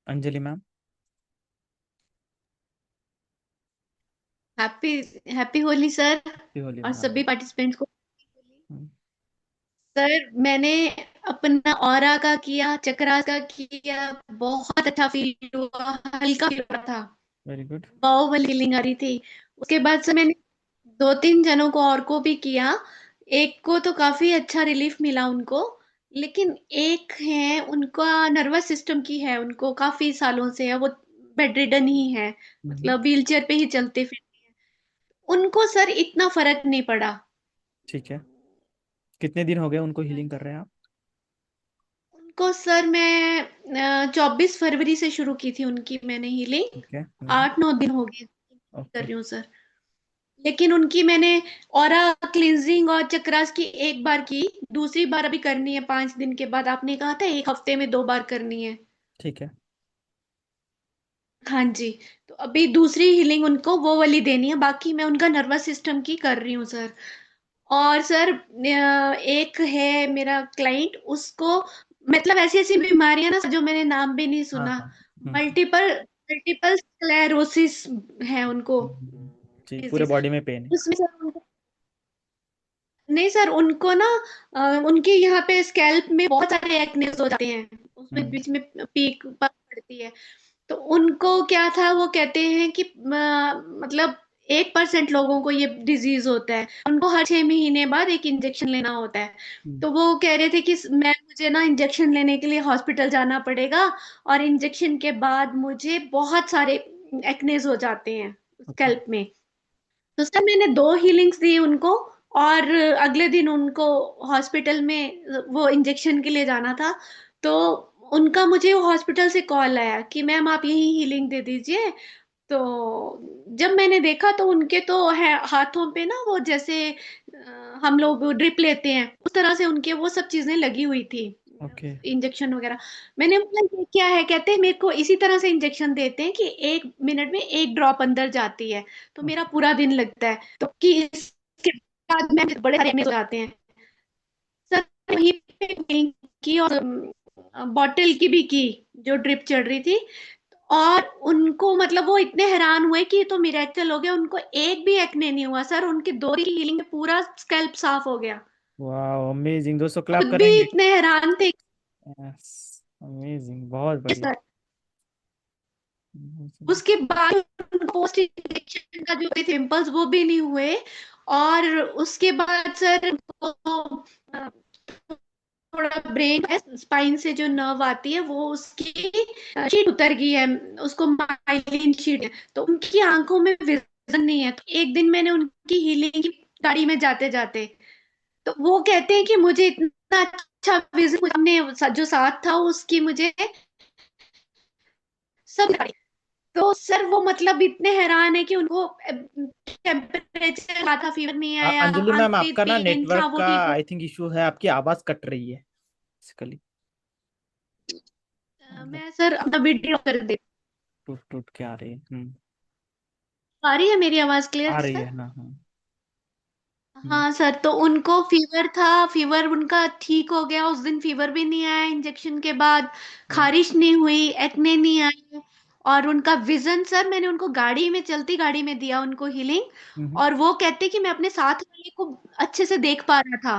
Anjali ma'am. Happy happy Holi sir. Happy Holi और ma'am. सभी participants को happy होली। हम्म, सर मैंने अपना ऑरा का किया, चक्रा का किया, बहुत अच्छा फील हुआ, हल्का फील हो रहा था, वेरी गुड। बाहुबली फीलिंग आ रही थी। उसके बाद से मैंने दो तीन जनों को और को भी किया। एक को तो काफी अच्छा रिलीफ मिला उनको, लेकिन एक है उनका नर्वस सिस्टम की है, उनको काफी सालों से है, वो बेड रिडन ही है, हम्म, मतलब व्हीलचेयर पे ही चलते फिरते हैं। उनको सर इतना फर्क नहीं पड़ा। ठीक है। कितने दिन हो गए उनको हाँ हीलिंग कर जी। रहे हैं आप? उनको सर मैं 24 फरवरी से शुरू की थी उनकी मैंने हीलिंग। ठीक है। 8-9 दिन हो गए कर ओके। रही हूँ सर। लेकिन उनकी मैंने ऑरा क्लिंजिंग और चक्रास की एक बार की, दूसरी बार अभी करनी है 5 दिन के बाद। आपने कहा था एक हफ्ते में 2 बार करनी है। ठीक है। हाँ जी। तो अभी दूसरी हीलिंग उनको वो वाली देनी है, बाकी मैं उनका नर्वस सिस्टम की कर रही हूँ सर। और सर एक है मेरा क्लाइंट, उसको मतलब ऐसी ऐसी बीमारियां ना जो मैंने नाम भी नहीं हाँ सुना। हाँ। हम्म। मल्टीपल मल्टीपल स्क्लेरोसिस है उनको, जी, पूरे डिजीज। बॉडी में पेन है। उसमें सर नहीं सर, उनको ना उनके यहाँ पे स्कैल्प में बहुत सारे एक्नेस हो जाते हैं, उसमें हम्म। बीच में पीक पड़ती है। तो उनको क्या था, वो कहते हैं कि मतलब 1% लोगों को ये डिजीज होता है, उनको हर 6 महीने बाद एक इंजेक्शन लेना होता है। हम्म, तो वो कह रहे थे कि मैं मुझे ना इंजेक्शन लेने के लिए हॉस्पिटल जाना पड़ेगा, और इंजेक्शन के बाद मुझे बहुत सारे एक्नेस हो जाते हैं ओके। स्कैल्प में। तो सर मैंने 2 हीलिंग्स दी उनको, और अगले दिन उनको हॉस्पिटल में वो इंजेक्शन के लिए जाना था। तो उनका मुझे हॉस्पिटल से कॉल आया कि मैम आप यही हीलिंग दे दीजिए। तो जब मैंने देखा तो उनके तो है हाथों पे ना, वो जैसे हम लोग ड्रिप लेते हैं उस तरह से उनके वो सब चीजें लगी हुई थी, ओके। इंजेक्शन वगैरह। मैंने बोला ये क्या है, कहते हैं मेरे को इसी तरह से इंजेक्शन देते हैं कि 1 मिनट में एक ड्रॉप अंदर जाती है, तो मेरा ओके। पूरा दिन लगता है, तो कि इसके बाद में बड़े सारे acne हो जाते हैं। सर वहीं पे healing की, और बॉटल की भी की, जो ड्रिप चल रही थी। और उनको मतलब वो इतने हैरान हुए कि ये तो मिरेकल हो गया, उनको एक भी एक्ने नहीं हुआ सर, उनकी 2 ही हीलिंग में पूरा स्कैल्प साफ हो गया। वाह, अमेजिंग, दोस्तों क्लैप खुद भी करेंगे। इतने हैरान थे। यस। अमेजिंग, बहुत बढ़िया। सर उसके बाद पोस्ट इंजेक्शन का जो पिंपल्स वो भी नहीं हुए। और उसके बाद सर वो, अ, थोड़ा ब्रेन स्पाइन से जो नर्व आती है वो उसकी शीट उतर गई है, उसको माइलिन शीट है, तो उनकी आंखों में विजन नहीं है। तो एक दिन मैंने उनकी हीलिंग की गाड़ी में जाते जाते, तो वो कहते हैं कि मुझे इतना अच्छा विजन, हमने जो साथ था उसकी मुझे सब। तो सर वो मतलब इतने हैरान है कि उनको टेम्परेचर आया था, फीवर नहीं आया, अंजलि आंख मैम, पे आपका ना पेन था नेटवर्क वो का ठीक हो। आई थिंक इशू है, आपकी आवाज कट रही है बेसिकली। मतलब मैं सर अपना वीडियो कर दे। टूट टूट के आ रही है। आ रही है मेरी आवाज क्लियर आ रही सर? है ना? हाँ। हम्म। हाँ सर, तो उनको फीवर था, फीवर उनका ठीक हो गया, उस दिन फीवर भी नहीं आया इंजेक्शन के बाद, हम्म। खारिश नहीं हुई, एक्ने नहीं आई। और उनका विजन सर, मैंने उनको गाड़ी में, चलती गाड़ी में दिया उनको हीलिंग, हम्म। और वो कहते कि मैं अपने साथ वाले को अच्छे से देख पा रहा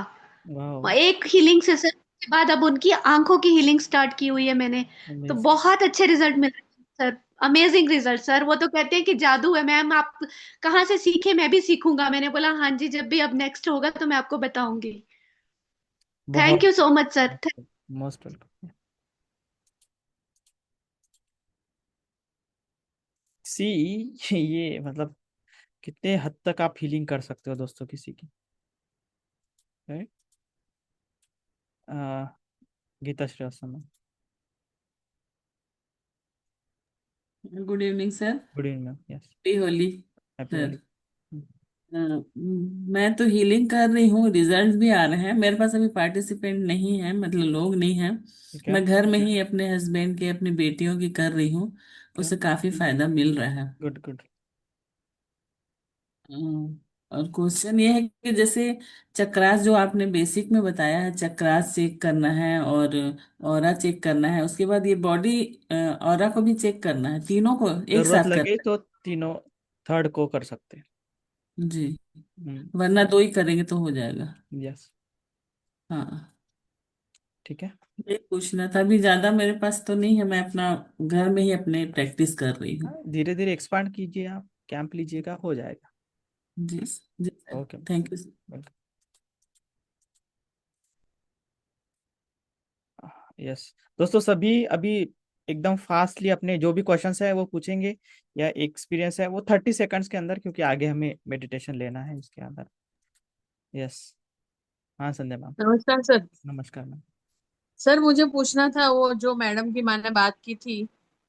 वाह। था। एक हीलिंग सेशन के बाद अब उनकी आंखों की हीलिंग स्टार्ट की हुई है मैंने। तो अमेजिंग। बहुत अच्छे रिजल्ट मिल रहे हैं सर, अमेजिंग रिजल्ट सर। वो तो कहते हैं कि जादू है मैम, आप कहाँ से सीखे, मैं भी सीखूंगा। मैंने बोला हाँ जी, जब भी अब नेक्स्ट होगा तो मैं आपको बताऊंगी। थैंक बहुत। You so much sir. Most welcome. See, ये मतलब कितने हद तक आप हीलिंग कर सकते हो दोस्तों किसी की, right? Geeta Srivastava. Good evening sir. Good evening ma'am. Yes. Happy Holi happy sir. Holi. मैं तो हीलिंग कर रही हूँ, रिजल्ट भी आ रहे हैं। मेरे पास अभी पार्टिसिपेंट नहीं है, मतलब लोग नहीं हैं। ठीक है। मैं घर में ही अपने हस्बैंड के, अपनी बेटियों की कर रही हूँ। क्या? उससे काफी फायदा मिल रहा है। Good good. और क्वेश्चन ये है कि जैसे चक्रास जो आपने बेसिक में बताया है, चक्रास चेक करना है और ऑरा चेक करना है, उसके बाद ये बॉडी ऑरा को भी चेक करना है, तीनों को एक जरूरत साथ लगे करना तो तीनों थर्ड को कर सकते हैं। है जी। हम्म। वरना दो ही करेंगे तो हो जाएगा। यस। हाँ, ठीक है। ये पूछना था। अभी ज्यादा मेरे पास तो नहीं है, मैं अपना घर में ही अपने प्रैक्टिस कर रही हूँ। धीरे धीरे एक्सपांड कीजिए, आप कैंप लीजिएगा, हो जाएगा। जी। जी sir, okay. Thank you. Yes. दोस्तों सभी अभी एकदम फास्टली अपने जो भी क्वेश्चंस है वो पूछेंगे, या एक्सपीरियंस है वो 30 सेकंड्स के अंदर, क्योंकि आगे हमें मेडिटेशन लेना है इसके अंदर। यस। हाँ संध्या मैम। नमस्कार सर। नमस्कार मैम। सर मुझे पूछना था, वो जो मैडम की मैंने बात की थी,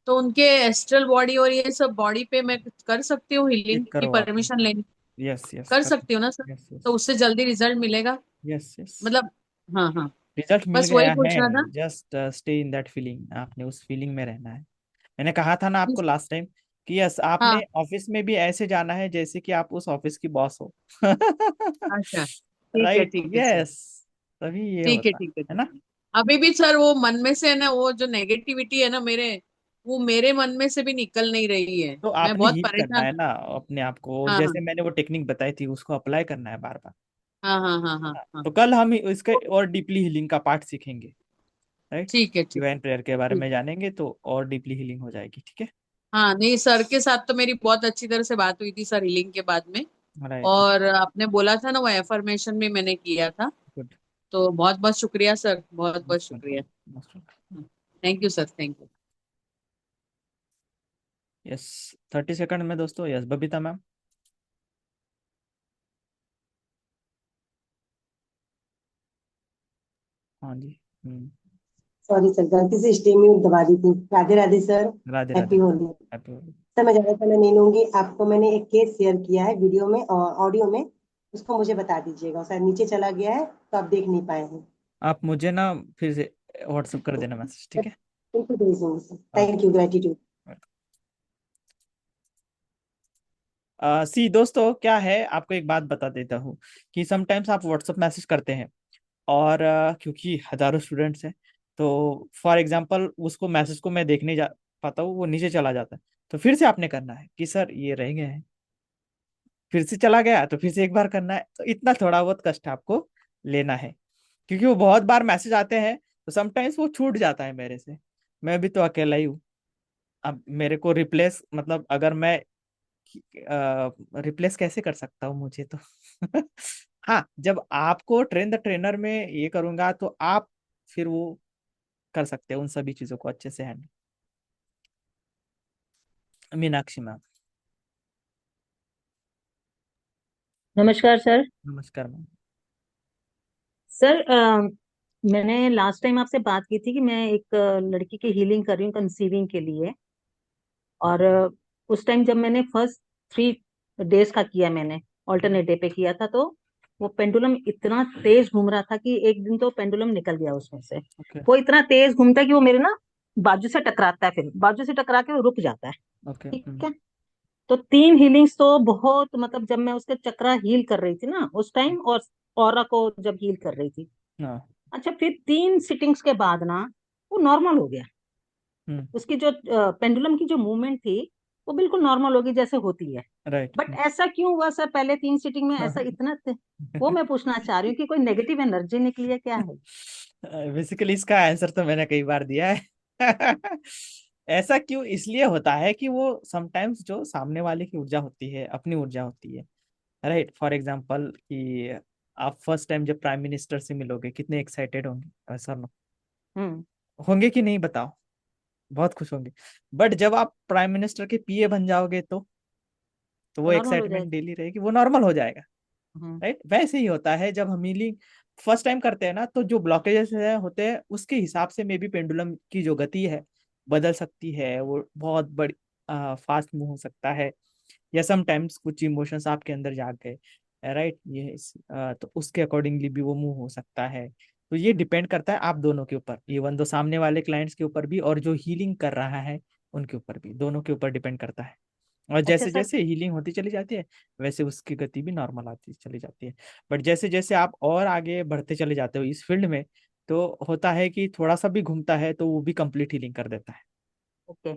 तो उनके एस्ट्रल बॉडी और ये सब बॉडी पे मैं कर सकती हूँ हीलिंग चेक की करो आप। परमिशन लेनी? यस यस कर कर। सकती हूँ ना सर? यस तो यस। उससे जल्दी रिजल्ट मिलेगा? Yes yes. मतलब, हाँ हाँ, रिजल्ट मिल बस वही गया है। पूछना था। Just stay in that feeling, आपने उस फीलिंग में रहना है। मैंने कहा था ना आपको लास्ट टाइम कि यस, आपने हाँ, ऑफिस में भी ऐसे जाना है जैसे कि आप उस ऑफिस की बॉस हो। अच्छा, ठीक है राइट। ठीक है सर। यस। तभी ये ठीक है होता ठीक है है ठीक ना। है। अभी भी सर वो मन में से है ना, वो जो नेगेटिविटी है ना मेरे, वो मेरे मन में से भी निकल नहीं रही है। तो मैं आपने बहुत हील करना परेशान। है ना अपने आप को, और हाँ हाँ जैसे मैंने वो टेक्निक बताई थी उसको अप्लाई करना है बार बार। हाँ हाँ हाँ हाँ हाँ। तो कल हम इसके और डीपली हीलिंग का पार्ट सीखेंगे। राइट। ठीक है ठीक डिवाइन प्रेयर के बारे ठीक। में जानेंगे तो और डीपली हीलिंग हो जाएगी। ठीक है। हाँ नहीं, सर के साथ तो मेरी बहुत अच्छी तरह से बात हुई थी सर हीलिंग के बाद में। राइट। और आपने बोला था ना, वो एफर्मेशन भी मैंने किया था। गुड। तो बहुत बहुत शुक्रिया सर, बहुत बहुत शुक्रिया। Thank you sir, thank you. Yes. 30 second में दोस्तों। Yes Babita ma'am. हाँ जी। सॉरी सर, गलती से स्टे म्यूट दबा दी थी। Radhe Radhe sir. Radhe Radhe. Happy Holi. Happy Holi. Sir मैं ज्यादा समय नहीं लूंगी, आपको मैंने एक केस शेयर किया है वीडियो में और ऑडियो में, उसको मुझे बता दीजिएगा। शायद नीचे चला गया है तो आप देख नहीं पाए हैं। आप मुझे ना फिर से व्हाट्सअप कर देना मैसेज। ठीक है। बिल्कुल भेज दूंगी sir. Okay. Thank you, gratitude. See दोस्तों, क्या है आपको एक बात बता देता हूँ कि समटाइम्स आप व्हाट्सअप मैसेज करते हैं, और क्योंकि हजारों स्टूडेंट्स हैं, तो फॉर एग्जांपल उसको मैसेज को मैं देखने जा पाता हूँ, वो नीचे चला जाता है। तो फिर से आपने करना है कि सर ये रह गए हैं, फिर से चला गया तो फिर से एक बार करना है। तो इतना थोड़ा बहुत कष्ट आपको लेना है, क्योंकि वो बहुत बार मैसेज आते हैं, तो समटाइम्स वो छूट जाता है मेरे से। मैं भी तो अकेला ही हूँ। अब मेरे को रिप्लेस, मतलब अगर मैं रिप्लेस कैसे कर सकता हूँ मुझे तो। हाँ, जब आपको ट्रेन द ट्रेनर में ये करूंगा तो आप फिर वो कर सकते हो उन सभी चीजों को अच्छे से हैंडल। मीनाक्षी मैम। नमस्कार सर। नमस्कार मैम। सर मैंने लास्ट टाइम आपसे बात की थी कि मैं एक लड़की की हीलिंग कर रही हूँ कंसीविंग के लिए। और उस टाइम जब मैंने फर्स्ट 3 डेज का किया, मैंने ऑल्टरनेट डे पे किया था, तो वो पेंडुलम इतना तेज घूम रहा था कि एक दिन तो पेंडुलम निकल गया उसमें से। ओके। वो इतना तेज घूमता है कि वो मेरे ना बाजू से टकराता है, फिर बाजू से टकरा के वो रुक जाता है। ओके। ठीक है। तो 3 हीलिंग्स तो बहुत, मतलब जब मैं उसके चक्रा हील कर रही थी ना उस टाइम, और ऑरा को जब हील कर रही थी। हाँ। अच्छा, फिर 3 सिटिंग्स के बाद ना वो नॉर्मल हो गया। हम्म। उसकी जो पेंडुलम की जो मूवमेंट थी वो बिल्कुल नॉर्मल होगी जैसे होती है। राइट। बट ऐसा क्यों हुआ सर पहले 3 सिटिंग में ऐसा इतना वो मैं पूछना चाह रही हूँ कि कोई नेगेटिव एनर्जी निकली है, क्या है? बेसिकली इसका आंसर तो मैंने कई बार दिया है। ऐसा क्यों इसलिए होता है कि वो समटाइम्स जो सामने वाले की ऊर्जा होती है अपनी ऊर्जा होती है। राइट। फॉर एग्जांपल कि आप फर्स्ट टाइम जब प्राइम मिनिस्टर से मिलोगे कितने एक्साइटेड होंगे सर? हम्म। होंगे कि नहीं बताओ? बहुत खुश होंगे। बट जब आप प्राइम मिनिस्टर के पीए बन जाओगे तो वो नॉर्मल हो एक्साइटमेंट जाएगा। डेली रहेगी, वो नॉर्मल हो जाएगा। हम्म। राइट। वैसे ही होता है जब हम हीलिंग फर्स्ट टाइम करते हैं ना, तो जो ब्लॉकेजेस होते हैं उसके हिसाब से मे बी पेंडुलम की जो गति है बदल सकती है, वो बहुत बड़ी फास्ट मूव हो सकता है, या समटाइम्स कुछ इमोशंस आपके अंदर जाग गए। राइट। तो उसके अकॉर्डिंगली भी वो मूव हो सकता है। तो ये डिपेंड करता है आप दोनों के ऊपर, इवन दो सामने वाले क्लाइंट्स के ऊपर भी और जो हीलिंग कर रहा है उनके ऊपर भी, दोनों के ऊपर डिपेंड करता है। और अच्छा जैसे सर। जैसे हीलिंग होती चली जाती है वैसे उसकी गति भी नॉर्मल आती चली जाती है। बट जैसे जैसे आप और आगे बढ़ते चले जाते हो इस फील्ड में, तो होता है कि थोड़ा सा भी घूमता है तो वो भी कंप्लीट हीलिंग कर देता है। ओके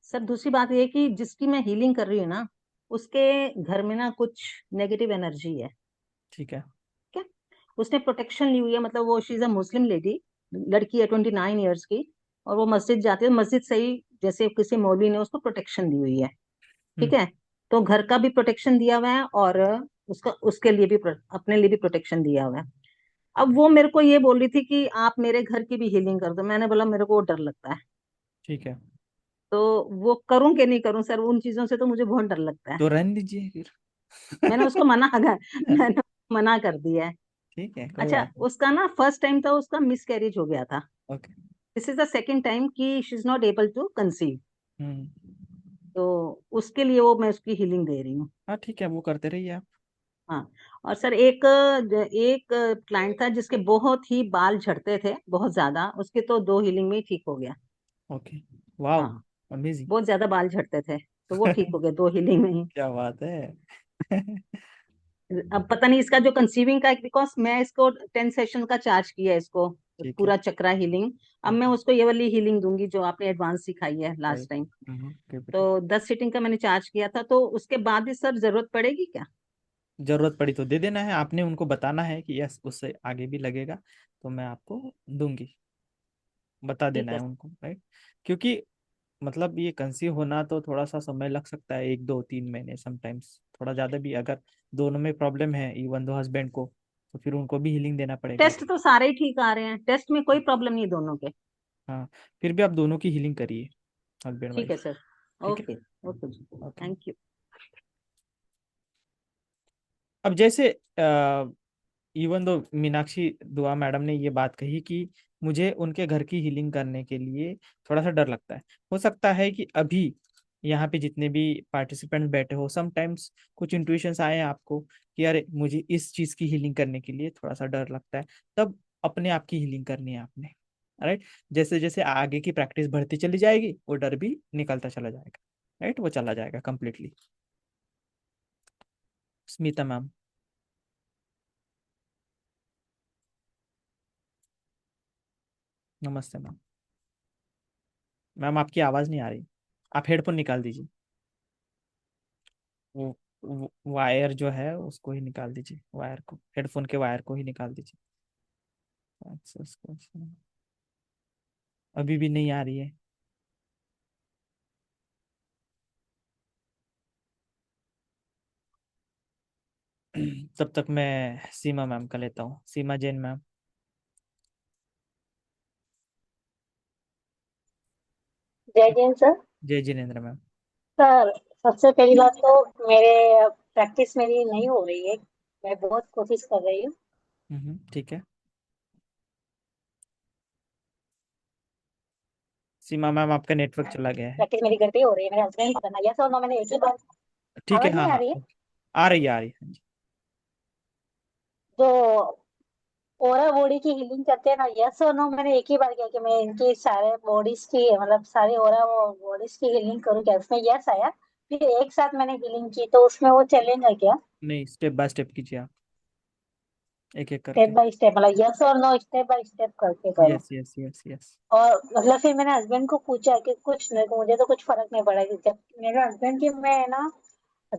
सर, दूसरी बात ये है कि जिसकी मैं हीलिंग कर रही हूँ ना, उसके घर में ना कुछ नेगेटिव एनर्जी है। ठीक है। क्या उसने प्रोटेक्शन ली हुई है, मतलब वो she is a Muslim lady, लड़की है 29 ईयर्स की, और वो मस्जिद जाती है, मस्जिद से ही जैसे किसी मौलवी ने उसको प्रोटेक्शन दी हुई है। ठीक हम्म। है, तो घर का भी प्रोटेक्शन दिया हुआ है और उसका उसके लिए भी अपने लिए भी प्रोटेक्शन दिया हुआ है। अब वो मेरे को ये बोल रही थी कि आप मेरे घर की भी हीलिंग कर दो। मैंने बोला मेरे को डर लगता है, ठीक है, तो वो करूं कि नहीं करूं सर, उन चीजों से तो मुझे बहुत डर लगता है। तो रहने दीजिए फिर। मैंने उसको मैंने मना कर दिया है। ठीक है, कोई अच्छा, बात नहीं। उसका ना फर्स्ट टाइम था, उसका मिस कैरेज हो गया था। Okay. This is the second time कि she is not able to conceive. Hmm. तो उसके लिए वो मैं उसकी हीलिंग दे रही हूँ। हाँ ठीक है, वो करते रहिए आप। हाँ। और सर एक एक क्लाइंट था जिसके बहुत ही बाल झड़ते थे, बहुत ज्यादा, उसके तो 2 हीलिंग में ही ठीक हो गया। ओके। वाओ। हाँ, अमेजिंग। बहुत ज्यादा बाल झड़ते थे, तो वो ठीक हो गए 2 हीलिंग में ही। क्या बात है। अब पता नहीं इसका जो कंसीविंग का, बिकॉज मैं इसको 10 सेशन का चार्ज किया है इसको, ठीक है। पूरा चक्रा हीलिंग। अब मैं ओके। उसको ये वाली हीलिंग दूंगी जो आपने एडवांस सिखाई है लास्ट राइट। टाइम। राइट। तो 10 सीटिंग का मैंने चार्ज किया था, तो उसके बाद भी सर जरूरत पड़ेगी क्या? जरूरत पड़ी तो दे देना है, आपने उनको बताना है कि यस उससे आगे भी लगेगा तो मैं आपको दूंगी, बता देना ठीक है है। उनको, राइट। क्योंकि मतलब ये कंसीव होना तो थोड़ा सा समय लग सकता है, 1 2 3 महीने समटाइम्स, थोड़ा ज्यादा भी। अगर दोनों में प्रॉब्लम है इवन दो हस्बैंड को, तो फिर उनको भी हीलिंग देना पड़ेगा। टेस्ट तो सारे ही ठीक आ रहे हैं, टेस्ट में कोई प्रॉब्लम नहीं है दोनों के। हाँ, फिर भी आप दोनों की हीलिंग करिए, हस्बैंड ठीक है वाइफ। सर। ठीक है। ओके। ओके जी। ओके। Thank you. अब जैसे इवन दो मीनाक्षी दुआ मैडम ने ये बात कही कि मुझे उनके घर की हीलिंग करने के लिए थोड़ा सा डर लगता है। हो सकता है कि अभी यहाँ पे जितने भी पार्टिसिपेंट्स बैठे हो समटाइम्स कुछ इंट्यूशंस आए हैं आपको कि अरे मुझे इस चीज की हीलिंग करने के लिए थोड़ा सा डर लगता है, तब अपने आप की हीलिंग करनी है आपने, राइट। जैसे जैसे आगे की प्रैक्टिस बढ़ती चली जाएगी वो डर भी निकलता चला जाएगा, राइट, वो चला जाएगा कंप्लीटली। स्मिता मैम। नमस्ते मैम। मैम आपकी आवाज नहीं आ रही, आप हेडफोन निकाल दीजिए। वो वायर जो है उसको ही निकाल दीजिए, वायर को, हेडफोन के वायर को ही निकाल दीजिए। एक्सेस को अभी भी नहीं आ रही है। तब तक मैं सीमा मैम का लेता हूँ, सीमा जैन मैम। जय जैन सर। जय जिनेन्द्र मैम। सर, सबसे पहली बात तो मेरे प्रैक्टिस मेरी नहीं हो रही है। मैं बहुत कोशिश कर रही हूँ। ठीक है। सीमा मैम आपका नेटवर्क चला गया है। प्रैक्टिस मेरी घर पे ही हो रही है, मेरे हस्बैंड को करना। यस और नो, मैंने एक ही बार। ठीक है, आवाज हाँ नहीं आ हाँ रही है? ओके। आ रही है, आ रही है, हाँ जी। जो ओरा बॉडी की हीलिंग करते हैं ना, यस और नो, मैंने एक ही बार किया कि मैं इनकी सारे बॉडीज की, मतलब सारे ओरा बॉडीज की हीलिंग करूँ क्या? उसमें यस आया। फिर एक साथ मैंने हीलिंग की, तो उसमें वो चलेगा क्या? नहीं, स्टेप बाय स्टेप कीजिए आप, एक एक स्टेप करके। बाय स्टेप, मतलब यस और नो स्टेप बाय स्टेप करके करो। Yes yes yes yes. और मतलब फिर मैंने हस्बैंड को पूछा कि कुछ नहीं, मुझे तो कुछ फर्क नहीं पड़ा। कि जब मेरे हस्बैंड की मैं ना,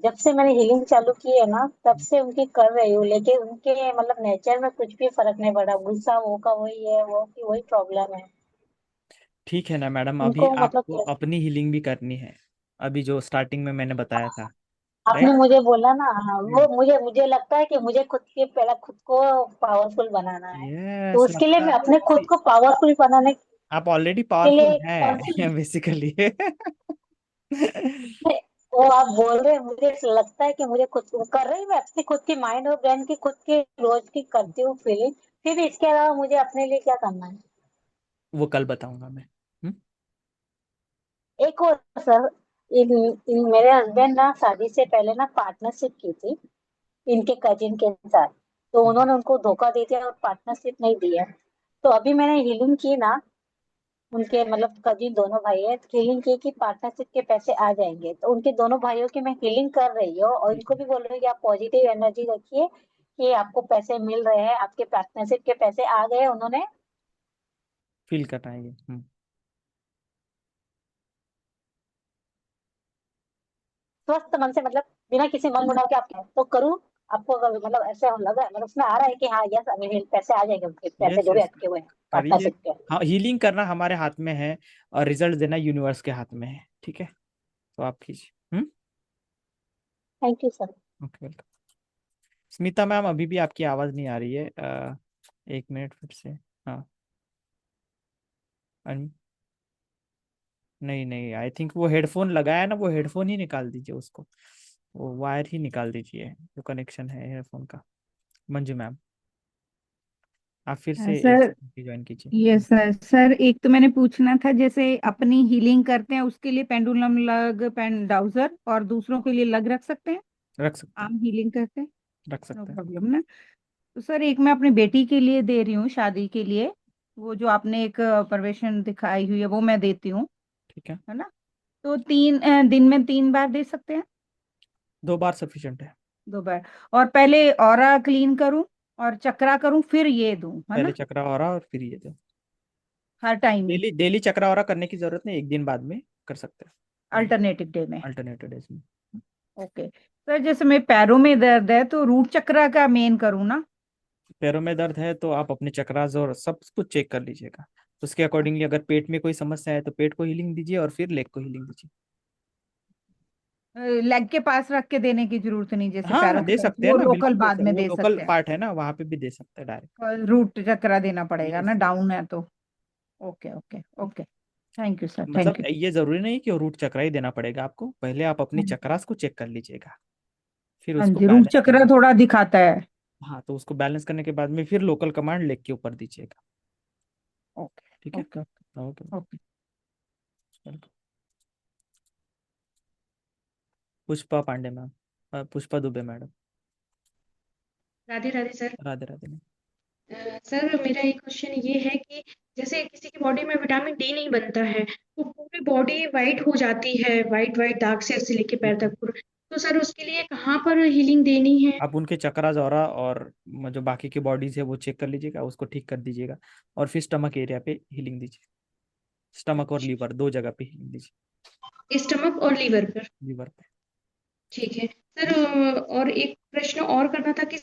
जब से मैंने हीलिंग चालू की है ना, तब से उनकी कर रही हूँ, लेकिन उनके मतलब नेचर में कुछ भी फर्क नहीं पड़ा। गुस्सा वो का वही है, वो की वही प्रॉब्लम है ठीक है ना मैडम, अभी उनको। मतलब आपको अपनी हीलिंग भी करनी है, अभी जो स्टार्टिंग में मैंने बताया था, आपने राइट। मुझे बोला ना, हाँ, वो मुझे मुझे लगता है कि मुझे खुद के पहले खुद को पावरफुल बनाना है। तो यस उसके लिए लगता मैं है। अपने खुद को पावरफुल बनाने आप ऑलरेडी के पावरफुल लिए कौन सी, हैं बेसिकली। वो आप बोल रहे हैं, मुझे लगता है कि मुझे खुद को कर रही हूँ। मैं अपनी खुद की माइंड और ब्रेन की खुद की रोज की करती हूँ फीलिंग। फिर इसके अलावा मुझे अपने लिए क्या करना है? वो कल बताऊंगा मैं। हम्म। एक और सर, इन मेरे हस्बैंड ना शादी से पहले ना पार्टनरशिप की थी इनके कजिन के साथ। तो हम्म। उन्होंने उनको धोखा दे दिया और पार्टनरशिप नहीं दिया। तो अभी मैंने हीलिंग की ना, उनके मतलब कजिन दोनों भाई है, हीलिंग की कि पार्टनरशिप के पैसे आ जाएंगे, तो उनके दोनों भाइयों की मैं हीलिंग कर रही हूँ और ठीक इनको है, भी बोल रही हूँ कि आप पॉजिटिव एनर्जी रखिए कि आपको पैसे मिल रहे हैं, आपके पार्टनरशिप के पैसे आ गए, उन्होंने फील करना है ये। स्वस्थ मन से मतलब बिना किसी मन मुटाव के आप कहें तो करूँ, आपको अगर मतलब ऐसे हो लगा मतलब उसमें आ रहा है कि हाँ यस अभी पैसे आ जाएंगे, उनके पैसे यस जो भी यस, अटके हुए हैं करिए। पार्टनरशिप के। हाँ, हीलिंग करना हमारे हाथ में है और रिजल्ट देना यूनिवर्स के हाथ में है। ठीक है, तो आप कीजिए। Thank you sir. Okay, welcome. Smita ma'am, अभी भी आपकी आवाज़ नहीं आ रही है, 1 मिनट फिर से। हाँ, अन- नहीं नहीं, आई थिंक वो हेडफोन लगाया ना, वो हेडफोन ही निकाल दीजिए उसको, वो वायर ही निकाल दीजिए जो कनेक्शन है हेडफोन का। मंजू मैम, आप फिर से एक सर ज्वाइन कीजिए। ये सर सर एक तो मैंने पूछना था, जैसे अपनी हीलिंग करते हैं उसके लिए पेंडुलम लग पेन डाउजर और दूसरों के लिए लग रख सकते हैं, रख सकते हैं, आम हीलिंग करते हैं, रख नो सकते हैं। प्रॉब्लम ना। तो सर एक मैं अपनी बेटी के लिए दे रही हूँ शादी के लिए, वो जो आपने एक परवेशन दिखाई हुई है वो मैं देती हूँ, ठीक है, है ना। तो दिन में 3 बार दे सकते हैं, 2 बार सफिशिएंट है। 2 बार। और पहले ऑरा क्लीन करूं और चक्रा करूं फिर ये दूं, है पहले ना, चक्रा और फिर ये दो। हर टाइम ही डेली डेली चक्रा और करने की जरूरत नहीं, एक दिन बाद में कर सकते हैं, अल्टरनेटिव डे में। अल्टरनेटिव डेज में। ओके सर, जैसे मेरे पैरों में दर्द है तो रूट चक्रा का मेन करूँ ना। पैरों में दर्द है तो आप अपने चक्रास और सब कुछ चेक कर लीजिएगा, उसके अकॉर्डिंगली अगर पेट में कोई समस्या है तो पेट को हीलिंग दीजिए और फिर लेग को हीलिंग दीजिए। लेग के पास रख के देने की जरूरत नहीं, जैसे हाँ पैरों हाँ, के दे पास सकते हैं वो ना, लोकल बिल्कुल दे बाद सकते, में वो दे लोकल सकते हैं, पार्ट है ना, वहां पे भी दे सकते हैं डायरेक्ट। और रूट चक्रा देना पड़ेगा यस, ना, डाउन है तो। Okay okay okay, thank you sir, मतलब थैंक यू। ये जरूरी नहीं कि रूट चक्रा ही देना पड़ेगा आपको, पहले आप अपनी चक्रास को चेक कर लीजिएगा, फिर हाँ उसको जी, रूट बैलेंस चक्रा करने। थोड़ा दिखाता है। हाँ, तो उसको बैलेंस करने के बाद में फिर लोकल कमांड लेग के ऊपर दीजिएगा। ठीक ओके है, okay okay, okay. Welcome. Pushpa Pandey ma'am, Pushpa Dubey madam. Radhe Radhe sir. Radhe Radhe ma'am. Sir मेरा एक क्वेश्चन ये है कि जैसे किसी की बॉडी में विटामिन डी नहीं बनता है तो पूरी बॉडी वाइट हो जाती है, वाइट वाइट दाग सिर से लेके पैर ठीक है, तक पूरा, तो सर उसके लिए कहाँ पर हीलिंग देनी है? आप उनके चक्रास और जो बाकी की बॉडीज है वो चेक कर लीजिएगा, उसको ठीक कर दीजिएगा, और फिर स्टमक एरिया पे हीलिंग दीजिए, स्टमक और लीवर दो जगह पे हीलिंग दीजिए। स्टमक और लीवर पर? लीवर पे। ठीक है सर। और एक प्रश्न और करना था कि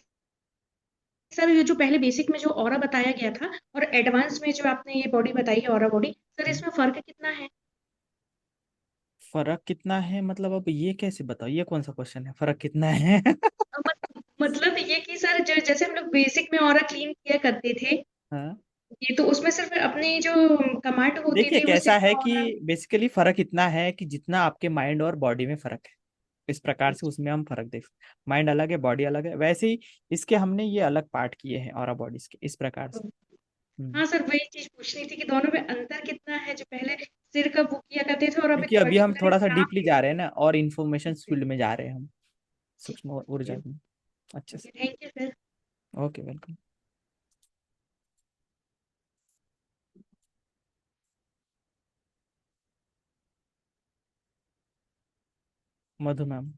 सर ये जो पहले बेसिक में जो ऑरा बताया गया था और एडवांस में जो आपने ये बॉडी बताई है ऑरा बॉडी, सर हम्म। इसमें फर्क कितना है? फर्क कितना है मतलब, अब ये कैसे बताओ, ये कौन सा क्वेश्चन है, फर्क कितना है? मतलब ये कि सर जो जैसे हम लोग बेसिक में ऑरा क्लीन किया करते थे, हाँ, ये तो उसमें सिर्फ अपनी जो कमांड होती देखिए थी वो कैसा है सिर्फ कि ऑरा। बेसिकली फर्क इतना है कि जितना आपके माइंड और बॉडी में फर्क है, इस प्रकार से उसमें हम फर्क देख, माइंड अलग है, बॉडी अलग है, वैसे ही इसके हमने ये अलग पार्ट किए हैं और बॉडीज के, इस प्रकार से। हाँ सर, वही चीज पूछनी थी कि दोनों में अंतर कितना है, जो पहले सिर का वो किया करते थे और अभी क्योंकि अभी हम पर्टिकुलरली थोड़ा सा नाम डीपली जा रहे हैं ना, और इंफॉर्मेशन फील्ड में जा रहे हैं हम, सूक्ष्म ऊर्जा में, अच्छे से। Thank you sir. Okay, welcome. Madhu ma'am.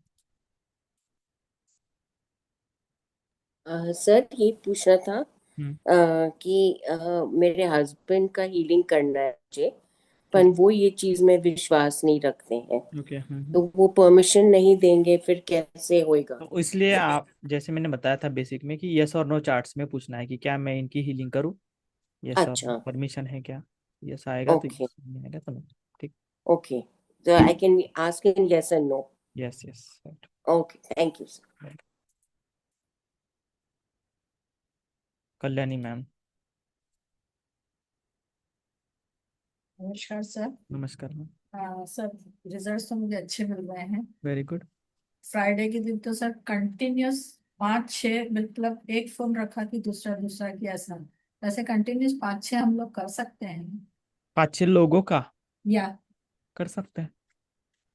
Sir ये पूछना था हम्म। कि मेरे हस्बैंड का हीलिंग करना है मुझे, पर ठीक वो ये चीज में विश्वास नहीं रखते हैं, है, ओके। तो वो परमिशन नहीं देंगे, फिर कैसे होएगा? तो इसलिए आप, जैसे मैंने बताया था बेसिक में, कि यस और नो चार्ट्स में पूछना है कि क्या मैं इनकी हीलिंग करूं, यस और अच्छा, परमिशन है क्या, यस आएगा तो ओके यस, नहीं आएगा तो नो। ठीक। ओके, तो I can ask in yes and no. Yes yes, right. Okay, thank you sir. Kalyani ma'am. नमस्कार सर। नमस्कार मैम। सर रिजल्ट्स तो मुझे अच्छे मिल रहे हैं। Very good. फ्राइडे के दिन तो सर कंटिन्यूस 5-6 मतलब एक फोन रखा कि दूसरा दूसरा किया ऐसा, वैसे कंटिन्यूस 5-6 हम लोग कर सकते हैं 5-6 लोगों का या? कर सकते हैं।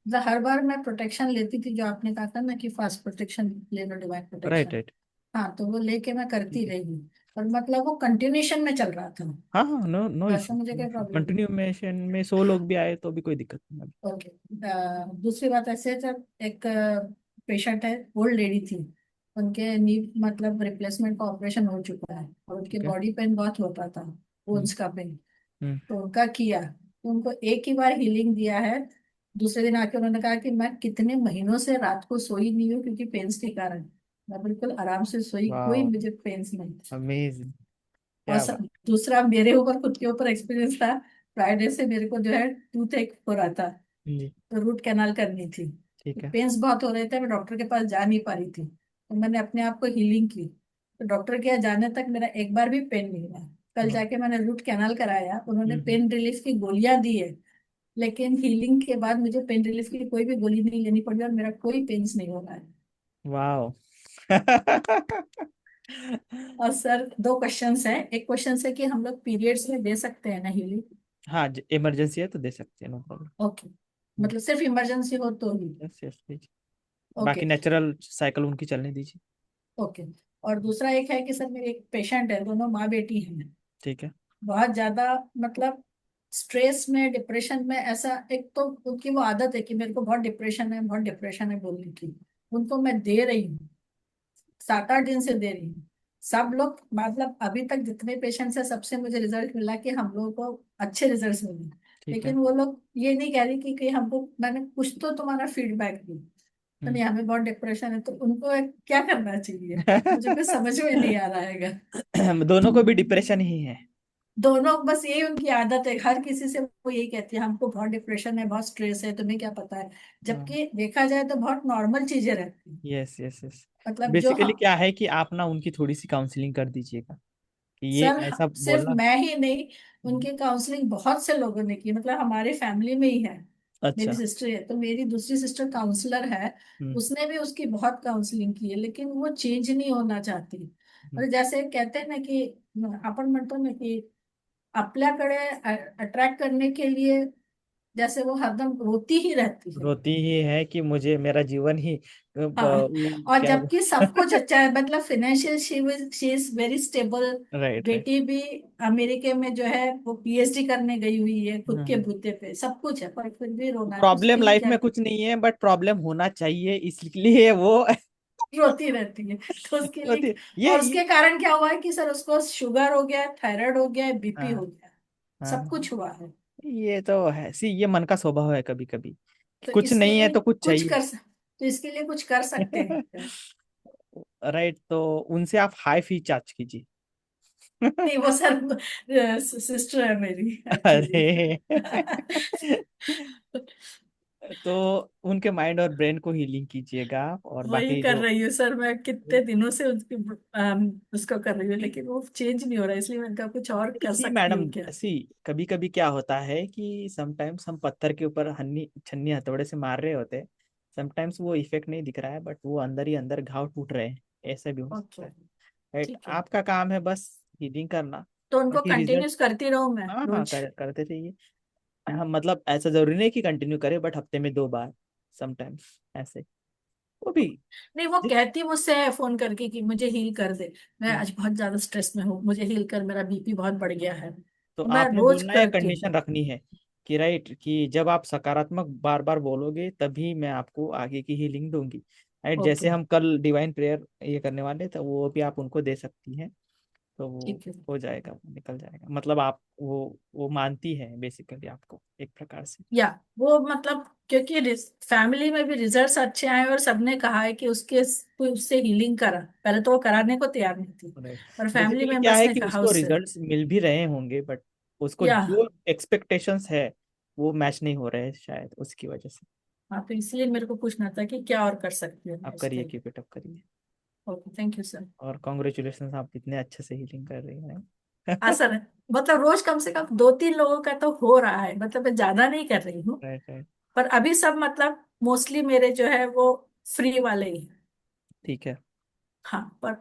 मतलब हर बार मैं प्रोटेक्शन लेती थी, जो आपने कहा था ना कि फास्ट प्रोटेक्शन ले लो, डिवाइन राइट प्रोटेक्शन। राइट। हाँ, तो वो लेके मैं करती ठीक है, रही हूँ। और मतलब वो कंटिन्यूशन में चल रहा था, हाँ हाँ, नो नो तो ऐसा इशू। मुझे कोई प्रॉब्लम नहीं। कंटिन्यूएशन में 100 लोग भी आए तो भी कोई दिक्कत नहीं है। ओके। दूसरी बात ऐसे है, जब एक पेशेंट है, ओल्ड लेडी थी, उनके नी मतलब रिप्लेसमेंट का ऑपरेशन हो चुका है और उनके ठीक है। बॉडी पेन बहुत होता था, हम्म। बोन्स का पेन। हम्म। तो उनका किया, तो उनको एक ही बार हीलिंग दिया है। दूसरे दिन आके उन्होंने कहा कि मैं कितने महीनों से रात को सोई नहीं हूँ क्योंकि पेन्स के कारण। मैं बिल्कुल आराम से सोई, कोई वाह, मुझे पेन्स नहीं था। अमेजिंग, और क्या बात। दूसरा मेरे ऊपर, खुद के ऊपर एक्सपीरियंस था। फ्राइडे से मेरे को जो है टूथ एक हो रहा था, जी। तो रूट कैनाल करनी थी। ठीक है। पेन्स बहुत हो रहे थे, मैं डॉक्टर के पास जा नहीं पा रही थी, तो मैंने अपने आप को हीलिंग की। तो डॉक्टर के यहाँ जाने तक मेरा एक बार भी पेन नहीं हुआ। कल वाह। जाके मैंने रूट कैनाल कराया, उन्होंने हम्म। पेन रिलीफ की गोलियां दी है। लेकिन हीलिंग के बाद मुझे पेन रिलीफ की कोई भी गोली नहीं लेनी पड़ी और मेरा कोई पेन्स नहीं हो रहा है। वाह। और सर, दो क्वेश्चंस हैं। एक क्वेश्चन है कि हम लोग पीरियड्स में दे सकते हैं ना हीलिंग? हाँ, इमरजेंसी है तो दे सकते हैं, नो प्रॉब्लम। ओके, मतलब सिर्फ इमरजेंसी हो तो ही? Yes yes please. ओके। बाकी नेचुरल साइकिल उनकी चलने दीजिए। ओके। और दूसरा एक है कि सर, मेरे एक पेशेंट है, दोनों माँ बेटी हैं, ठीक है। बहुत ज्यादा मतलब स्ट्रेस में, डिप्रेशन में। ऐसा एक तो उनकी वो आदत है कि मेरे को बहुत डिप्रेशन है, बहुत डिप्रेशन है बोलने की। उनको मैं दे रही हूँ, 7-8 दिन से दे रही हूँ। सब लोग मतलब अभी तक जितने पेशेंट्स है, सबसे मुझे रिजल्ट मिला कि हम लोगों को अच्छे रिजल्ट मिले। ठीक है। लेकिन वो लोग ये नहीं कह रही कि हमको, मैंने कुछ तो तुम्हारा फीडबैक दी, तो हम्म। नहीं हमें बहुत डिप्रेशन है, तो उनको क्या करना चाहिए? मुझे कुछ समझ में नहीं आ रहा है। दोनों को भी डिप्रेशन ही है। दोनों, बस यही उनकी आदत है, हर किसी से वो यही कहती है हमको बहुत डिप्रेशन है, बहुत स्ट्रेस है, तुम्हें क्या पता है। जबकि देखा जाए तो बहुत नॉर्मल चीजें रहती हैं। Yes yes yes. मतलब जो बेसिकली हम, क्या है कि आप ना उनकी थोड़ी सी काउंसलिंग कर दीजिएगा कि ये सर ऐसा सिर्फ बोलना। मैं ही नहीं, हम्म। उनकी काउंसलिंग बहुत से लोगों ने की, मतलब हमारे फैमिली में ही है। मेरी अच्छा। सिस्टर है, तो मेरी दूसरी सिस्टर काउंसलर है, हम्म। उसने भी उसकी बहुत काउंसलिंग की है, लेकिन वो चेंज नहीं होना चाहती। हम्म। और जैसे कहते हैं ना कि आपण म्हणतो ना कि आपल्याकडे अट्रैक्ट करने के लिए, जैसे वो हरदम रोती ही रहती है। रोती ही है कि मुझे मेरा जीवन ही हाँ, और क्या। जबकि सब कुछ अच्छा है, मतलब financial she is very stable. Right right. बेटी भी अमेरिका में जो है वो पीएचडी करने गई हुई है, खुद के बूते पे सब कुछ है, पर फिर भी रोना है, तो उसके प्रॉब्लम लिए लाइफ क्या? में कुछ नहीं है, बट प्रॉब्लम होना चाहिए इसलिए वो रोती रहती है, तो उसके लिए। होती ये और उसके कारण क्या हुआ है कि सर, उसको शुगर हो गया है, थायराइड हो गया है, बीपी हो हाँ गया है, सब हाँ। कुछ हुआ है। ये तो है, सी ये मन का स्वभाव है कभी कभी, तो कुछ इसके नहीं है लिए तो कुछ कुछ चाहिए। कर तो इसके लिए कुछ कर सकते हैं क्या? राइट, तो उनसे आप हाई फी चार्ज कीजिए। नहीं, वो सर सिस्टर है मेरी एक्चुअली। अरे तो उनके माइंड और ब्रेन को हीलिंग कीजिएगा आप, और वही बाकी कर जो रही हूँ सर, मैं कितने दिनों से उसकी उसको कर रही हूँ, लेकिन वो चेंज नहीं हो रहा है, इसलिए मैंने कहा कुछ और कर सी सकती मैडम, हूँ क्या? सी कभी कभी क्या होता है कि समटाइम्स हम पत्थर के ऊपर हन्नी छन्नी हथौड़े से मार रहे होते हैं। समटाइम्स वो इफेक्ट नहीं दिख रहा है, बट वो अंदर ही अंदर घाव टूट रहे हैं। ऐसा भी हो सकता ओके, है। राइट, ठीक है। आपका काम है बस हीलिंग करना। तो उनको बाकी रिजल्ट, कंटिन्यूस करती रहूँ मैं हाँ हाँ, रोज? करते रहिए। हाँ, मतलब ऐसा जरूरी नहीं कि कंटिन्यू करें, बट हफ्ते में 2 बार समटाइम्स ऐसे, वो भी। नहीं, वो कहती मुझसे है फोन करके कि मुझे हील कर दे, मैं आज बहुत ज्यादा स्ट्रेस में हूँ, मुझे हील कर, मेरा बीपी बहुत बढ़ गया है, तो तो मैं आपने रोज बोलना है, करती हूँ। कंडीशन रखनी है कि राइट, कि जब आप सकारात्मक बार बार बोलोगे तभी मैं आपको आगे की हीलिंग दूंगी। राइट, जैसे ओके, हम कल डिवाइन प्रेयर ये करने वाले तो वो भी आप उनको दे सकती हैं। तो वो ठीक है। हो जाएगा, निकल जाएगा, मतलब आप वो मानती है बेसिकली आपको एक प्रकार से। या वो मतलब, क्योंकि फैमिली में भी रिजल्ट्स अच्छे आए और सबने कहा है कि उससे हीलिंग करा, पहले तो वो कराने को तैयार नहीं थी, राइट। पर फैमिली बेसिकली क्या मेंबर्स है ने कि कहा उसको उससे। रिजल्ट्स मिल भी रहे होंगे, बट उसको या जो एक्सपेक्टेशंस है वो मैच नहीं हो रहे हैं शायद, उसकी वजह से। हाँ, तो इसलिए मेरे को पूछना था कि क्या और कर सकती हूँ मैं आप इसके करिए, लिए। कीप इट अप करिए। Okay, thank you sir. और कॉन्ग्रेचुलेशन, आप इतने अच्छे से हीलिंग कर रही हैं। हाँ सर, मतलब रोज कम से कम 2-3 लोगों का तो हो रहा है, मतलब मैं ज्यादा नहीं कर रही हूँ। Right right. पर अभी सब मतलब मोस्टली मेरे जो है वो फ्री वाले ही हैं। ठीक है। हाँ, पर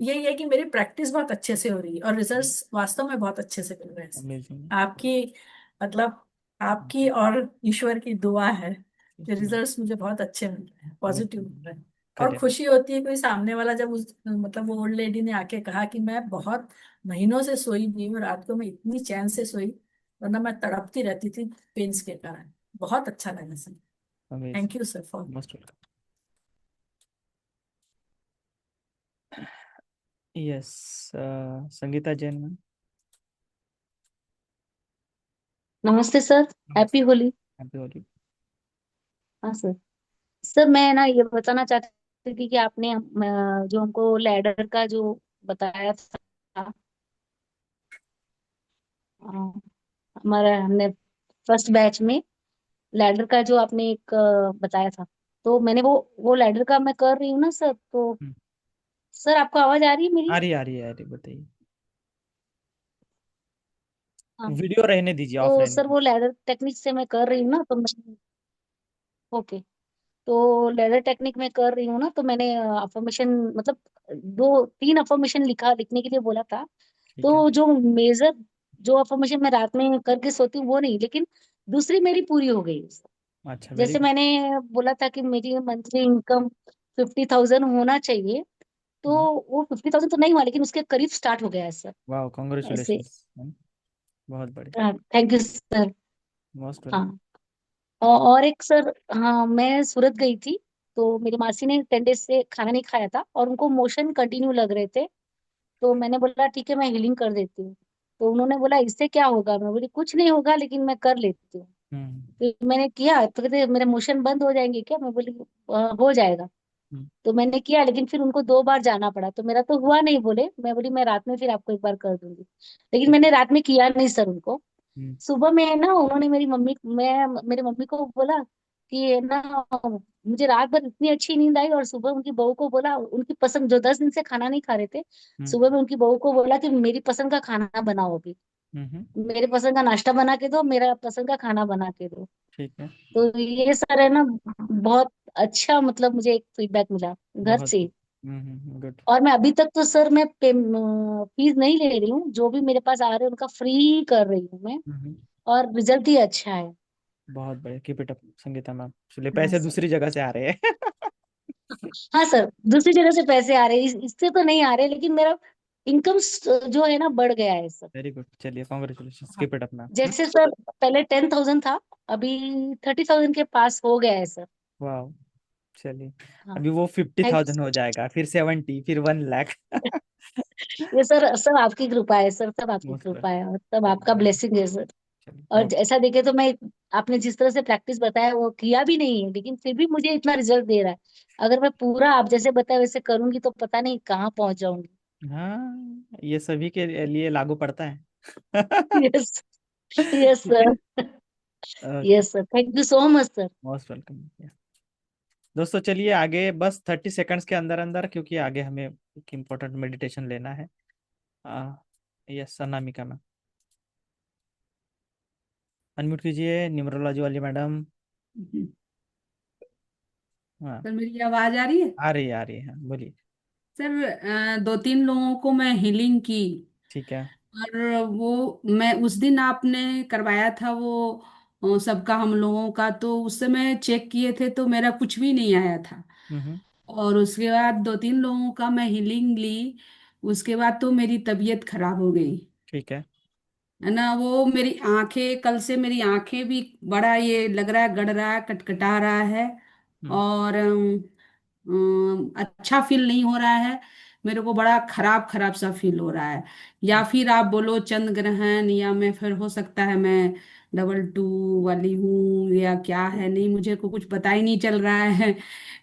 यही है कि मेरी प्रैक्टिस बहुत अच्छे से हो रही है और रिजल्ट्स वास्तव में बहुत अच्छे से मिल रहे हैं। अमेजिंग। आपकी मतलब आपकी और ईश्वर की दुआ है कि रिजल्ट्स मुझे बहुत अच्छे मिल रहे हैं, पॉजिटिव मिल रहे हैं। और करेक्ट। खुशी होती है कोई सामने वाला जब उस मतलब वो ओल्ड लेडी ने आके कहा कि मैं बहुत महीनों से सोई नहीं हूँ, रात को मैं इतनी चैन से सोई, वरना मैं तड़पती रहती थी पेन्स के कारण। बहुत अच्छा लगा sir. Amazing. Thank you sir for. Most welcome. Yes. Sangeeta Jain ma'am. नमस्ते सर। हैप्पी नमस्ते। होली। हैप्पी होली। हाँ सर। सर मैं ना ये बताना चाहती थी कि आपने जो हमको लैडर का जो बताया था, अ, हमारा हमने फर्स्ट बैच में लैडर का जो आपने एक बताया था, तो मैंने वो लैडर का मैं कर रही हूँ ना सर। तो हम्म, सर आपको आवाज आ रही है मेरी? आ रही, आ रही है, आ रही, बताइए। हाँ। वीडियो रहने दीजिए, ऑफ तो रहने सर दीजिए। वो लैडर टेक्निक से मैं कर रही हूँ ना, तो मैं ओके। तो लेदर टेक्निक में कर रही हूँ ना, तो मैंने अफर्मेशन मतलब दो तीन अफर्मेशन लिखने के लिए बोला था। ठीक है। तो जो मेजर जो अफर्मेशन मैं रात में करके सोती हूँ वो नहीं, लेकिन दूसरी मेरी पूरी हो गई। अच्छा, वेरी जैसे गुड। मैंने बोला था कि मेरी मंथली इनकम 50,000 होना चाहिए, तो वो 50,000 तो नहीं हुआ, लेकिन उसके करीब स्टार्ट हो गया है सर। वाह, ऐसे। कॉन्ग्रेचुलेशंस। बहुत बढ़िया। Thank you sir. मोस्ट हाँ। वेलकम। और एक सर, हाँ मैं सूरत गई थी, तो मेरी मासी ने 10 डेज से खाना नहीं खाया था और उनको मोशन कंटिन्यू लग रहे थे। तो मैंने बोला ठीक है मैं हीलिंग कर देती हूँ। तो उन्होंने बोला इससे क्या होगा, मैं बोली कुछ नहीं होगा, लेकिन मैं कर लेती हूँ। हम्म। फिर मैंने किया तो कहते मेरे मोशन बंद हो जाएंगे क्या, मैं बोली हो जाएगा। हम्म। तो मैंने किया, लेकिन फिर उनको 2 बार जाना पड़ा, तो मेरा तो हुआ नहीं बोले। मैं बोली मैं रात में फिर आपको एक बार कर दूंगी, लेकिन ठीक है। मैंने रात में किया नहीं सर उनको। हम्म। सुबह में है ना, उन्होंने मेरे मम्मी को बोला कि है ना, मुझे रात भर इतनी अच्छी नींद आई, और सुबह उनकी बहू को बोला, उनकी पसंद जो 10 दिन से खाना नहीं खा रहे थे, हम्म। सुबह में उनकी बहू को बोला कि मेरी पसंद का खाना बनाओ अभी, हम्म। मेरे पसंद का नाश्ता बना के दो, मेरा पसंद का खाना बना के दो। ठीक है। तो ये सर है ना, बहुत अच्छा मतलब मुझे एक फीडबैक मिला घर बहुत से गुड। ही। गुड। और मैं अभी तक तो सर मैं फीस नहीं ले रही हूँ, जो भी मेरे पास आ रहे हैं उनका फ्री कर रही हूँ मैं, हम्म। और रिजल्ट ही अच्छा है। बहुत बढ़िया, keep it up Sangeeta ma'am. चलिए, हाँ पैसे सर। दूसरी जगह से आ रहे हैं। हाँ सर, दूसरी जगह से पैसे आ रहे हैं, इससे तो नहीं आ रहे, लेकिन मेरा इनकम जो है ना बढ़ गया है सर। वेरी गुड, चलिए कॉन्ग्रेचुलेशन, हाँ। Keep it up ma'am. जैसे सर पहले 10,000 था, अभी 30,000 के पास हो गया है सर। वाह। चलिए, हाँ। अभी वो फिफ्टी थैंक थाउजेंड हो जाएगा, फिर 70, फिर 1 लाख। ये सर सब आपकी कृपा है सर, सब आपकी मोस्ट कृपा है, और सब वेलकम। आपका ब्लेसिंग है सर। चलिए, और ऐसा देखे तो मैं, आपने जिस तरह से प्रैक्टिस बताया वो किया भी नहीं है, लेकिन फिर भी मुझे इतना रिजल्ट दे रहा है। अगर मैं पूरा आप जैसे बताया वैसे करूंगी तो पता नहीं कहाँ पहुंच जाऊंगी। हाँ, ये सभी के लिए लागू पड़ता है। Yes. Yes sir. Okay. Yes sir, thank you so much sir. Most welcome. दोस्तों, चलिए आगे, बस 30 सेकंड्स के अंदर अंदर, क्योंकि आगे हमें एक इम्पोर्टेंट मेडिटेशन लेना है। यस, अनामिका मैम, अनम्यूट कीजिए, न्यूमरोलॉजी वाली मैडम। हाँ, सर मेरी आवाज आ रही है? आ रही है, आ रही है, हाँ, बोलिए। सर 2-3 लोगों को मैं हीलिंग की, ठीक है। और वो मैं उस दिन आपने करवाया था वो सबका हम लोगों का, तो उस समय चेक किए थे तो मेरा कुछ भी नहीं आया था। हम्म। और उसके बाद 2-3 लोगों का मैं हीलिंग ली, उसके बाद तो मेरी तबीयत खराब हो गई। ठीक है। है ना, वो मेरी आंखें, कल से मेरी आंखें भी बड़ा ये लग रहा है, गड़ रहा है, कटकटा रहा है। हम्म। और अच्छा फील नहीं हो रहा है, मेरे को बड़ा खराब खराब सा फील हो रहा है। या फिर आप बोलो चंद्र ग्रहण, या मैं फिर हो सकता है मैं डबल 2 वाली हूँ, या क्या है, नहीं मुझे को कुछ पता ही नहीं चल रहा है।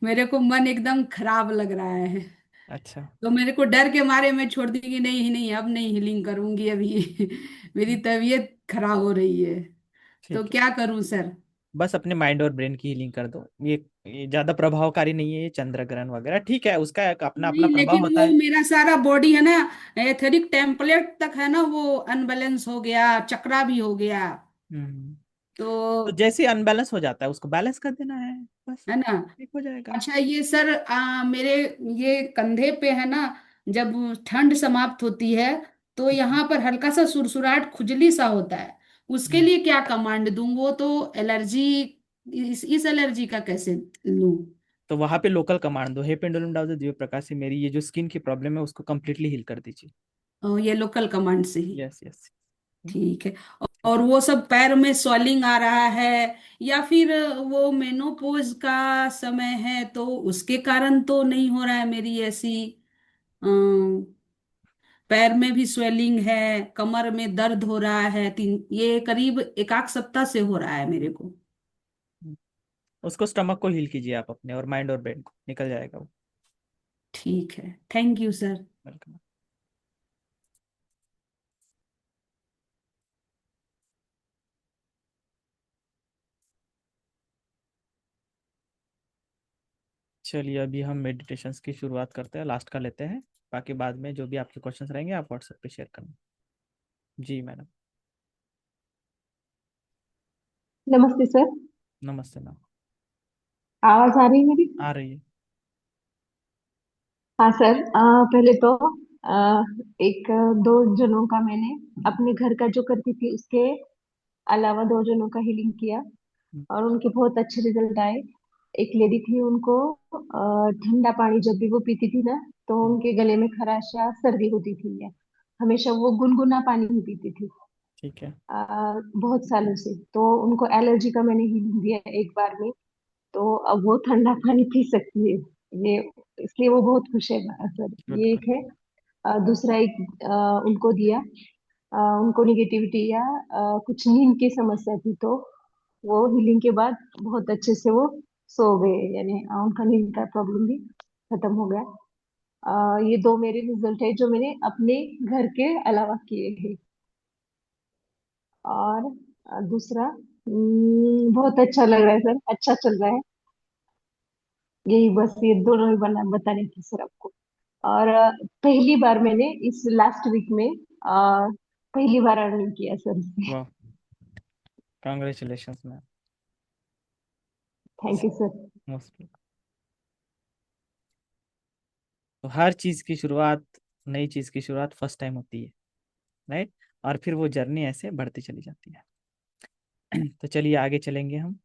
मेरे को मन एकदम खराब लग रहा है। अच्छा। तो मेरे को डर के मारे मैं छोड़ दी कि नहीं नहीं, अब नहीं हीलिंग करूंगी अभी। मेरी तबीयत खराब हो रही है, तो ठीक है। क्या करूं सर? बस अपने माइंड और ब्रेन की हीलिंग कर दो। ये ज्यादा प्रभावकारी नहीं है, ये चंद्र ग्रहण वगैरह, ठीक है, उसका एक अपना अपना नहीं, प्रभाव लेकिन होता वो है। मेरा सारा बॉडी है ना, एथेरिक टेम्पलेट तक है ना, वो अनबैलेंस हो गया, चकरा भी हो गया। हम्म। तो तो जैसे ही अनबैलेंस हो जाता है, उसको बैलेंस कर देना है, बस है ना। ठीक हो जाएगा। अच्छा ये सर, मेरे ये कंधे पे है ना, जब ठंड समाप्त होती है तो यहाँ पर हल्का सा सुरसुराहट, खुजली सा होता है। उसके हम्म। लिए क्या कमांड दूं? वो तो एलर्जी, इस एलर्जी का कैसे लूं? तो वहां पे लोकल कमांड दो, हे पेंडुलम डाउजर दिव्य प्रकाश से मेरी ये जो स्किन की प्रॉब्लम है उसको कम्प्लीटली हील कर दीजिए। ये लोकल कमांड से ही। Yes yes. ठीक है। ठीक और है। वो सब पैर में स्वेलिंग आ रहा है, या फिर वो मेनोपोज का समय है तो उसके कारण तो नहीं हो रहा है मेरी ऐसी? पैर में भी स्वेलिंग है, कमर में दर्द हो रहा है, ये करीब एक आध सप्ताह से हो रहा है मेरे को। उसको स्टमक को हील कीजिए आप अपने, और माइंड और ब्रेन को, निकल जाएगा वो। ठीक है, थैंक यू सर। वेलकम। चलिए अभी हम मेडिटेशंस की शुरुआत करते हैं, लास्ट का लेते हैं। बाकी बाद में जो भी आपके क्वेश्चंस रहेंगे आप व्हाट्सएप पे शेयर करना। जी मैडम। नमस्ते सर। नमस्ते मैम। आवाज आ रही है मेरी? आ रही है। हाँ सर, पहले तो एक दो जनों का मैंने अपने घर का जो करती थी उसके अलावा दो जनों का हीलिंग किया और उनके बहुत अच्छे रिजल्ट आए। एक लेडी थी, उनको ठंडा पानी जब भी वो पीती थी ना तो उनके गले में खराश या सर्दी होती थी, या हमेशा वो गुनगुना पानी ही पीती थी। ठीक है। बहुत सालों से तो उनको एलर्जी का मैंने हीलिंग दिया एक बार में, तो अब वो ठंडा पानी पी सकती है। ये इसलिए वो बहुत खुश है सर। गुड ये गुड। एक है। दूसरा एक उनको दिया। उनको निगेटिविटी या कुछ नींद की समस्या थी, तो वो हीलिंग के बाद बहुत अच्छे से वो सो गए, यानी उनका नींद का प्रॉब्लम भी खत्म हो गया। ये दो मेरे रिजल्ट है जो मैंने अपने घर के अलावा किए हैं। और दूसरा, बहुत अच्छा लग रहा है सर, अच्छा चल रहा है। यही बस ये दोनों ही बताने थी सर आपको। और पहली बार मैंने इस लास्ट वीक में पहली बार अर्निंग किया सर इसमें। वाह, congratulations ma'am. Thank you sir. Most. तो हर चीज की शुरुआत, नई चीज की शुरुआत फर्स्ट टाइम होती है, राइट? और फिर वो जर्नी ऐसे बढ़ती चली जाती है। तो चलिए आगे चलेंगे हम।